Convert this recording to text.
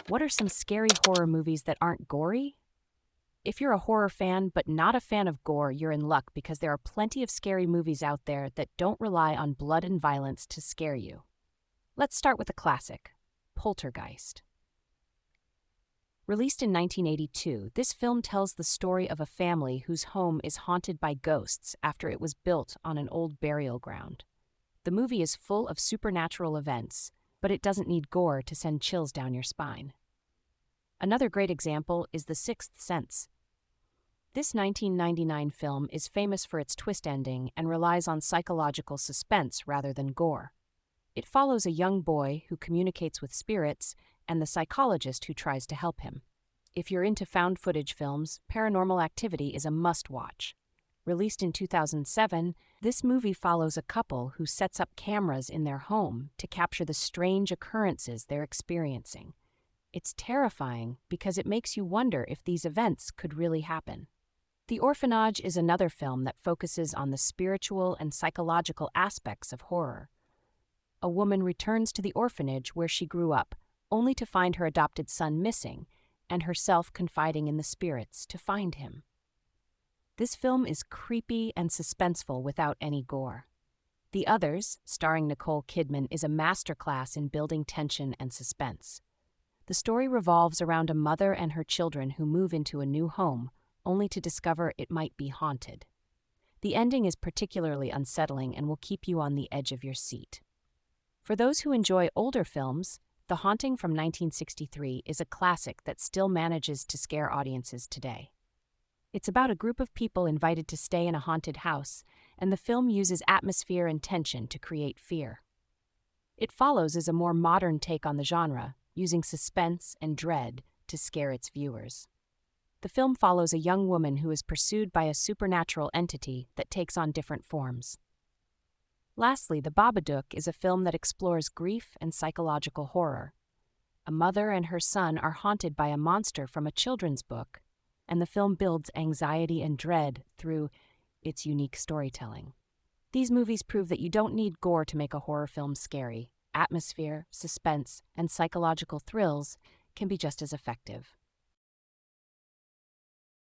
What are some scary horror movies that aren't gory? If you're a horror fan but not a fan of gore, you're in luck because there are plenty of scary movies out there that don't rely on blood and violence to scare you. Let's start with a classic, Poltergeist. Released in 1982, this film tells the story of a family whose home is haunted by ghosts after it was built on an old burial ground. The movie is full of supernatural events, but it doesn't need gore to send chills down your spine. Another great example is The Sixth Sense. This 1999 film is famous for its twist ending and relies on psychological suspense rather than gore. It follows a young boy who communicates with spirits and the psychologist who tries to help him. If you're into found footage films, Paranormal Activity is a must-watch. Released in 2007, this movie follows a couple who sets up cameras in their home to capture the strange occurrences they're experiencing. It's terrifying because it makes you wonder if these events could really happen. The Orphanage is another film that focuses on the spiritual and psychological aspects of horror. A woman returns to the orphanage where she grew up, only to find her adopted son missing, and herself confiding in the spirits to find him. This film is creepy and suspenseful without any gore. The Others, starring Nicole Kidman, is a masterclass in building tension and suspense. The story revolves around a mother and her children who move into a new home, only to discover it might be haunted. The ending is particularly unsettling and will keep you on the edge of your seat. For those who enjoy older films, The Haunting from 1963 is a classic that still manages to scare audiences today. It's about a group of people invited to stay in a haunted house, and the film uses atmosphere and tension to create fear. It Follows is a more modern take on the genre, using suspense and dread to scare its viewers. The film follows a young woman who is pursued by a supernatural entity that takes on different forms. Lastly, The Babadook is a film that explores grief and psychological horror. A mother and her son are haunted by a monster from a children's book, and the film builds anxiety and dread through its unique storytelling. These movies prove that you don't need gore to make a horror film scary. Atmosphere, suspense, and psychological thrills can be just as effective.